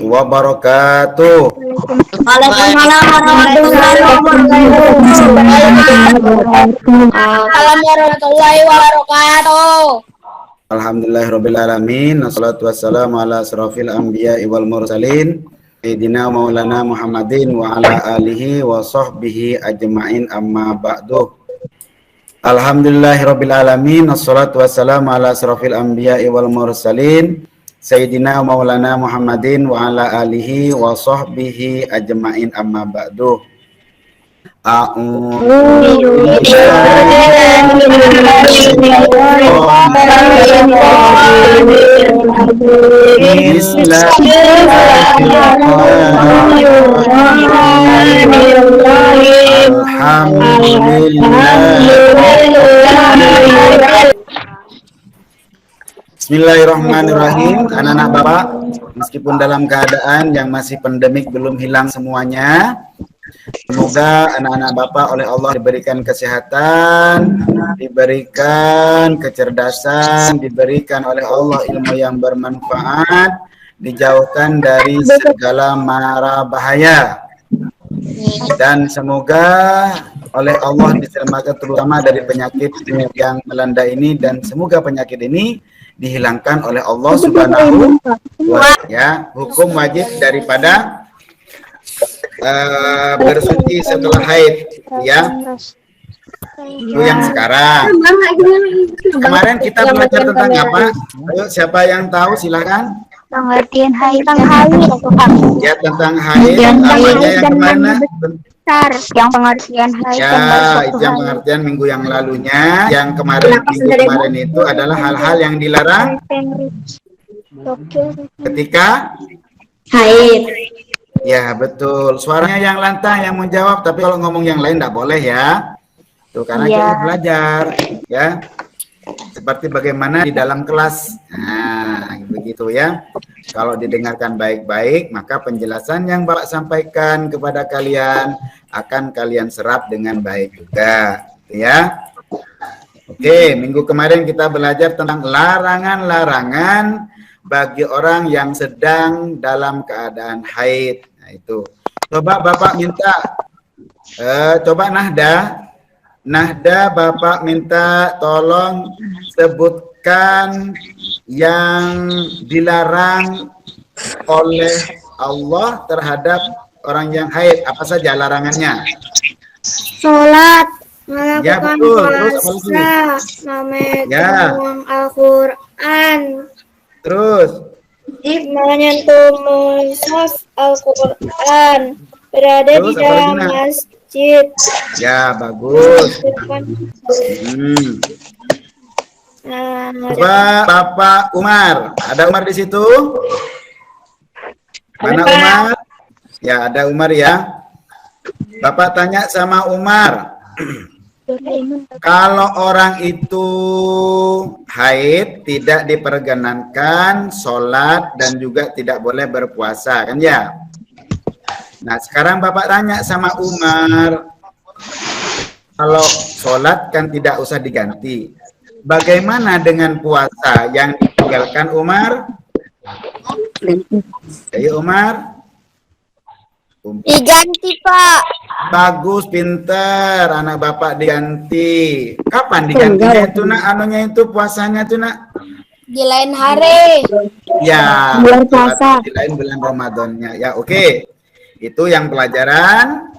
wabarakatuh. Waalaikumsalam warahmatullahi wabarakatuh. Alhamdulillahirrabbilalamin. Wassalatu wassalamu ala asrafil anbiya wal mursalin Sayyidina Maulana Muhammadin wa ala alihi wa sahbihi ajma'in amma ba'du. Alhamdulillahirrabbilalamin. Wassalatu wassalamu ala asrafil anbiya wal mursalin Sayyidina Maulana Muhammadin wa ala alihi wa sahbihi ajma'in amma ba'du. Bismillahirrahmanirrahim. Anak-anak Bapak, meskipun dalam keadaan yang masih pandemik belum hilang semuanya, semoga anak-anak Bapak oleh Allah diberikan kesehatan, diberikan kecerdasan, diberikan oleh Allah ilmu yang bermanfaat, dijauhkan dari segala mara bahaya. Dan semoga oleh Allah diselamatkan terutama dari penyakit yang melanda ini, dan semoga penyakit ini dihilangkan oleh Allah Subhanahu wa ta'ala. Hukum wajib daripada bersuci setelah haid, ya. Itu yang sekarang. Kemarin kita belajar tentang apa? Ayo, siapa yang tahu silakan. Pengertian haid, Ya, tentang haid. Apanya yang kemana? Yang pengertian haid. Ya, itu yang pengertian minggu yang lalunya. Yang kemarin, minggu kemarin itu adalah hal-hal yang dilarang ketika haid. ya, betul. Suaranya yang lantang yang menjawab, tapi kalau ngomong yang lain tidak boleh ya. Tuh, karena kita belajar ya. Seperti bagaimana di dalam kelas. Nah, begitu ya. Kalau didengarkan baik-baik, maka penjelasan yang Bapak sampaikan kepada kalian akan kalian serap dengan baik juga, ya. Oke, minggu kemarin kita belajar tentang larangan-larangan bagi orang yang sedang dalam keadaan haid. Nah, itu. Coba Bapak minta, coba Nahda, Bapak minta tolong sebutkan yang dilarang oleh Allah terhadap orang yang haid. Apa saja larangannya? Sholat, Ya, melakukan betul. puasa, Ya. memegang Al-Quran, Terus, menyentuh mushaf Al-Quran, berada Terus, di apa dalam lagi, Nak? masjid. ya bagus. Coba Bapak Umar, ada Umar di situ? Mana Umar? Ya, ada Umar ya. Bapak tanya sama Umar, kalau orang itu haid tidak diperkenankan sholat dan juga tidak boleh berpuasa, kan ya? Nah, sekarang Bapak tanya sama Umar, kalau sholat kan tidak usah diganti. Bagaimana dengan puasa yang ditinggalkan Umar? Ayo Umar. Diganti, Pak. Bagus, pinter. Anak Bapak diganti. Kapan digantinya itu, Nak? Anunya itu puasanya itu, Nak? Di lain hari. Ya, di lain bulan Ramadannya. Ya, oke. Itu yang pelajaran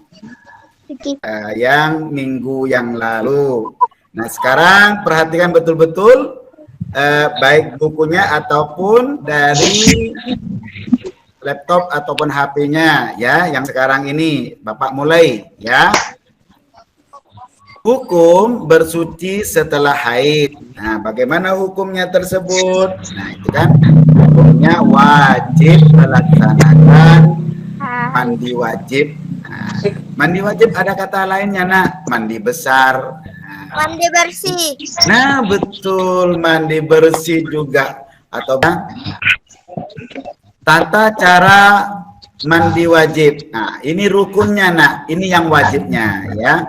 yang minggu yang lalu. Nah, sekarang perhatikan betul-betul baik bukunya ataupun dari laptop ataupun HP-nya ya, yang sekarang ini Bapak mulai ya. Hukum bersuci setelah haid. Nah, bagaimana hukumnya tersebut? Nah, itu kan hukumnya wajib melaksanakan mandi wajib. Nah, mandi wajib ada kata lainnya, Nak. Mandi besar. Mandi bersih. Nah, betul, mandi bersih juga. Atau tata cara mandi wajib. Nah, ini rukunnya, Nak. Ini yang wajibnya, ya.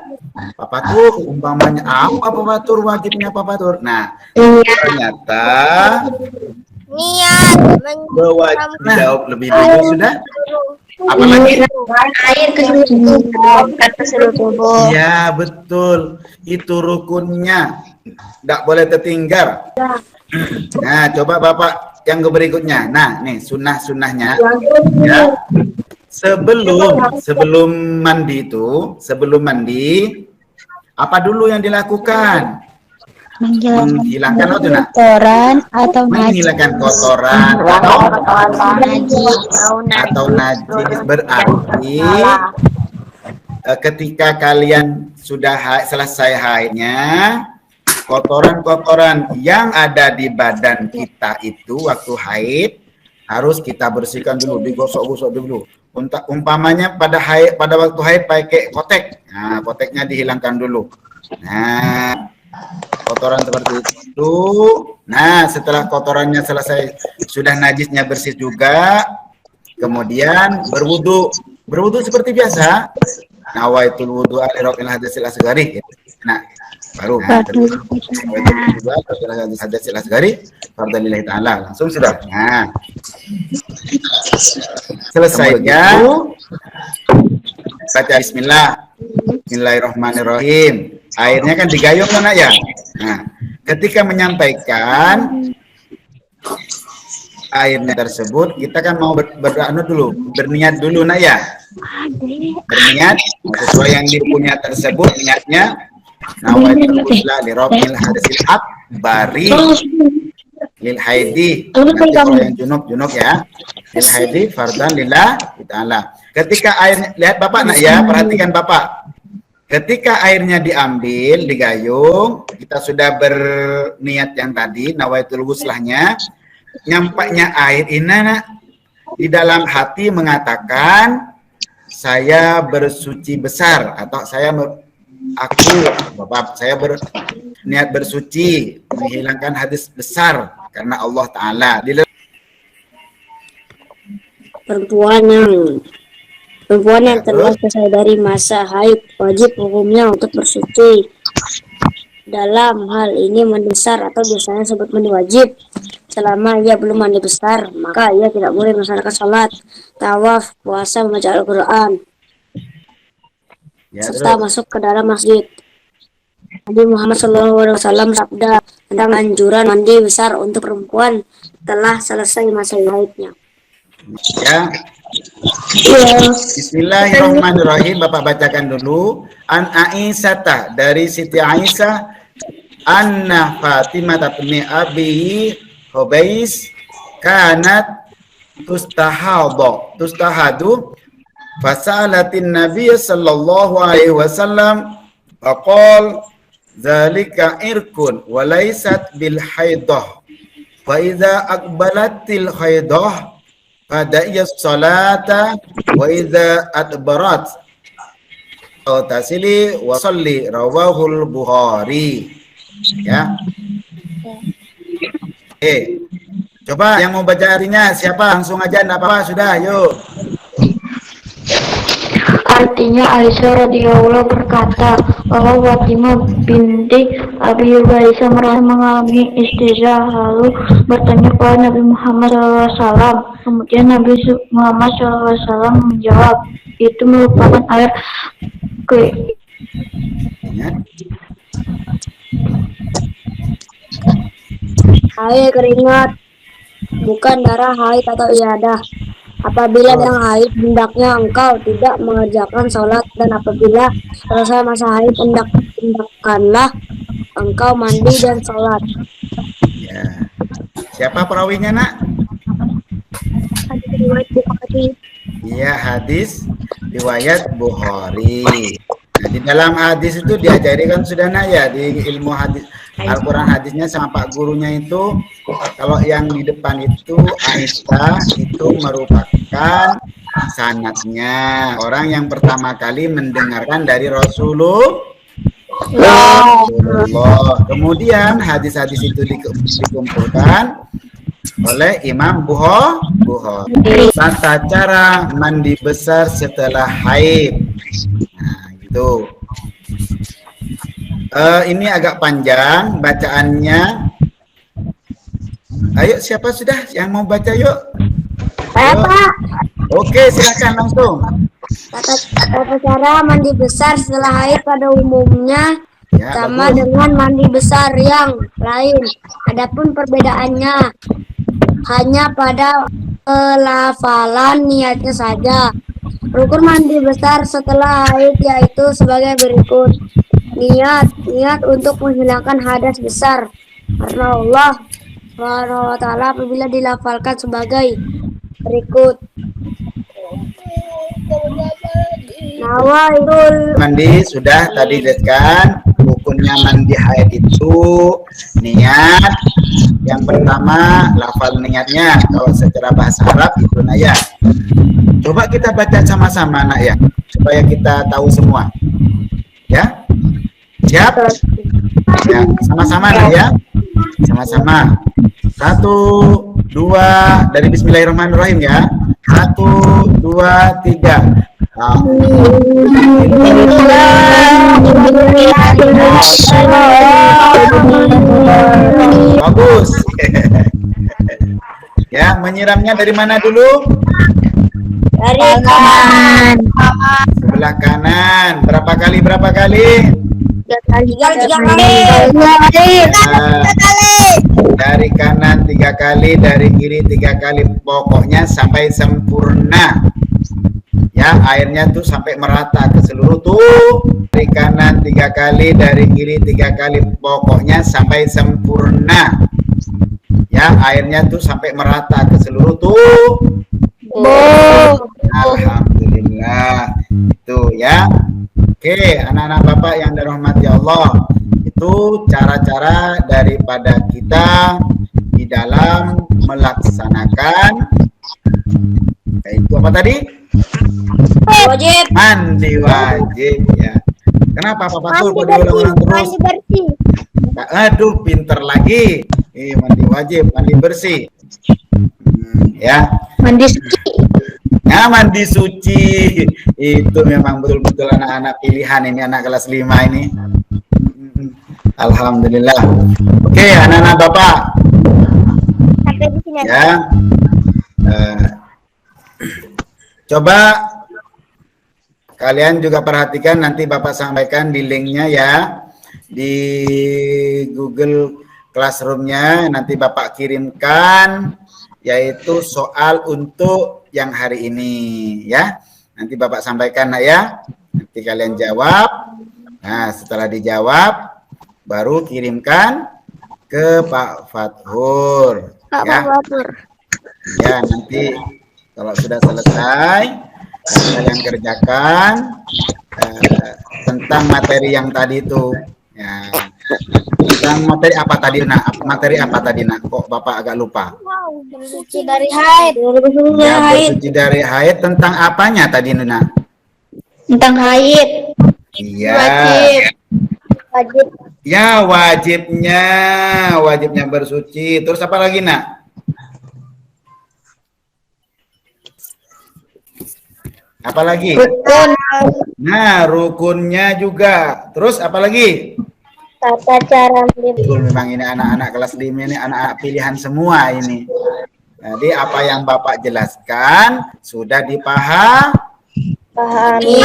Papa Tur, umpamanya apa Papa Tur wajibnya Papa Tur? Nah, ternyata Niat Berwajib dijawab lebih dulu sudah. Apa lagi? Air ke seluruh tubuh. Ke seluruh tubuh. Iya betul. Itu rukunnya. Tidak boleh tertinggal. Nah, coba Bapak yang berikutnya. Nah, nih sunnah-sunnahnya. Ya. Sebelum mandi, apa dulu yang dilakukan? Menghilangkan kotoran atau menghilangkan kotoran atau najis berarti ketika kalian sudah selesai haidnya, kotoran-kotoran yang ada di badan kita itu waktu haid harus kita bersihkan dulu, digosok-gosok dulu. Umpamanya pada waktu haid pakai kotek, nah koteknya dihilangkan dulu. Nah, kotoran seperti itu. Nah, setelah kotorannya selesai, sudah najisnya bersih juga, kemudian berwudu. Berwudu seperti biasa. Nawaitul wudu alirokil hadasil asgari. Nah, baru hadasil asgari fardalillahi ta'ala. Langsung sudah. Nah, selesai ya. Baca bismillah. Bismillahirrahmanirrahim. Airnya kan digayung kan ya. Nah, ketika menyampaikan airnya tersebut, kita kan mau berniat dulu nak ya. Berniat sesuai yang dipunya tersebut, niatnya nawaitul ghusla li rabbil hadasil akbari lil haidi. Nanti kalau yang junub ya, lil haidi fardan lillah ta'ala. Ketika airnya, lihat Bapak nak ya, perhatikan Bapak. Ketika airnya diambil, digayung, kita sudah berniat yang tadi, nawaitul ghuslahnya, nyampaknya air ini di dalam hati mengatakan, saya bersuci besar, atau saya berniat bersuci, menghilangkan hadis besar, karena Allah Ta'ala. Perempuan yang telah selesai dari masa haid wajib hukumnya untuk bersuci. Dalam hal ini mandi besar atau biasanya disebut mandi wajib. Selama ia belum mandi besar, maka ia tidak boleh melaksanakan salat, tawaf, puasa, membaca Al-Quran, serta masuk ke dalam masjid. Nabi Muhammad SAW sabda tentang anjuran mandi besar untuk perempuan telah selesai masa haidnya. Ya. Bismillahirrahmanirrahim. Bapak bacakan dulu. An Aisyah, dari Siti Aisyah, anna Fatimah bin Abi Hubais kanat tustahadu fasalatin Nabi sallallahu alaihi wasallam faqal zalika irkun wa laysat bil haidah fa idza aqbalatil haidah fadaiya salata wa idza adbarat tasili wa salli rawahul Bukhari. Ya. Coba yang mau baca harinya siapa? Langsung aja, enggak apa-apa, sudah, yuk. Artinya Aisyah radhiyallahu berkata bahwa Fatimah binti Abi Hubais merasa mengalami istizah, lalu bertanya kepada Nabi Muhammad SAW. Kemudian Nabi Muhammad SAW menjawab, itu merupakan air Haid keringat, bukan darah haid atau iadah. Apabila yang haid, hendaknya engkau tidak mengerjakan sholat, dan apabila selesai masa haid, hendakkanlah engkau mandi dan sholat. Ya. Siapa perawinya, nak? Hadis riwayat Bukhari. Iya, hadis riwayat Bukhari. Nah, di dalam hadis itu diajari kan sudah nak ya, di ilmu hadis Al-Quran hadisnya sama Pak gurunya itu, kalau yang di depan itu Aisyah itu merupakan sanadnya, orang yang pertama kali mendengarkan dari Rasulullah. Kemudian hadis-hadis itu dikumpulkan oleh Imam Bukhari. Tata cara mandi besar setelah haid. Nah, gitu. Ini agak panjang bacaannya. Ayo, siapa sudah yang mau baca yuk? Saya Yuk. Pak. Oke, silakan langsung. Tata cara mandi besar setelah haid pada umumnya Ya, sama bagus. dengan mandi besar yang lain. Adapun perbedaannya hanya pada pelafalan niatnya saja. Rukun mandi besar setelah haid yaitu sebagai berikut. Niat untuk menghilangkan hadas besar. Karena Allah Subhanahu wa taala apabila dilafalkan sebagai berikut. Nawaitul Mandi sudah tadi jelaskan. Hukumnya mandi haid itu niat. Yang pertama lafal niatnya. Kalau secara bahasa Arab itu ya. Coba kita baca sama-sama nak ya, supaya kita tahu semua. Ya, siap? Ya, sama-sama nak ya. Sama-sama. 1, 2 dari Bismillahirrahmanirrahim ya. 1, 2, 3. Bagus. Ya, menyiramnya dari mana dulu? dari kanan. Sebelah kanan. Berapa kali? Berapa kali? 3 kali. Nah, dari kanan 3 kali, dari kiri 3 kali. Pokoknya sampai sempurna. Ya, airnya tuh sampai merata ke seluruh tuh. Dari kanan 3 kali, dari kiri 3 kali. Pokoknya sampai sempurna. Ya, airnya tuh sampai merata ke seluruh tuh. Alhamdulillah. Itu ya. Oke, anak-anak Bapak yang dirahmati Allah. Itu cara-cara daripada kita di dalam melaksanakan itu apa tadi? Wajib. Mandi wajib ya. Kenapa Pak Fatul kok diulang-ulang terus? Mandi bersih. Aduh, pinter lagi. Mandi wajib, mandi bersih. Ya. Mandi suci. Nah, mandi suci itu memang betul-betul anak-anak pilihan ini, anak kelas 5 ini. Alhamdulillah. Oke, anak-anak Bapak. Sampai di sini. Ya. Coba kalian juga perhatikan, nanti Bapak sampaikan di linknya ya, di Google Classroom-nya nanti Bapak kirimkan, yaitu soal untuk yang hari ini ya. Nanti Bapak sampaikan nak ya, nanti kalian jawab. Nah, setelah dijawab baru kirimkan ke Pak Fathur ya. Ya, nanti kalau sudah selesai kalian kerjakan tentang materi yang tadi itu ya. Tentang materi apa tadi nak? Materi apa tadi nak? Kok Bapak agak lupa? Suci dari haid. Ya, bersuci dari haid tentang apanya tadi nak? Tentang haid. Iya. Wajib. Ya, wajibnya bersuci. Terus apa lagi nak? Apa lagi? Rukun. Nah, rukunnya juga. Terus apa lagi? Tata cara mandi. Betul, memang ini anak-anak kelas 5 ini anak-anak pilihan semua ini. Jadi apa yang Bapak jelaskan sudah Pahami.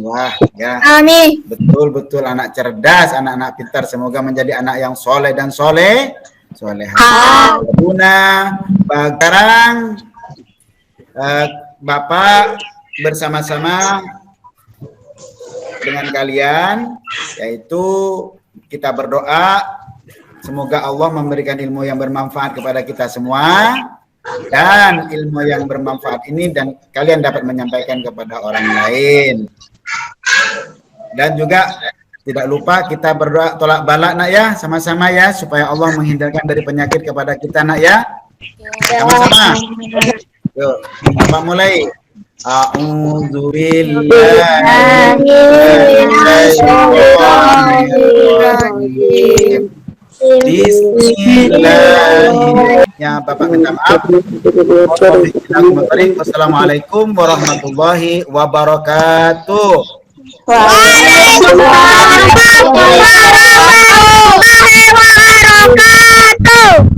Wah, ya. Pahami. Betul-betul anak cerdas, anak-anak pintar. Semoga menjadi anak yang soleh dan solehah. Berguna. Sekarang Bapak bersama-sama dengan kalian, yaitu kita berdoa semoga Allah memberikan ilmu yang bermanfaat kepada kita semua, dan ilmu yang bermanfaat ini dan kalian dapat menyampaikan kepada orang lain. Dan juga tidak lupa kita berdoa tolak balak nak ya, sama-sama ya, supaya Allah menghindarkan dari penyakit kepada kita nak ya. Sama-sama. Yuk, Bapak mulai. A'udzubillahi Bismillahirrahmanirrahim. Ya, Bapak minta maaf. Wassalamualaikum warahmatullahi wabarakatuh. Waalaikumsalam warahmatullahi wabarakatuh.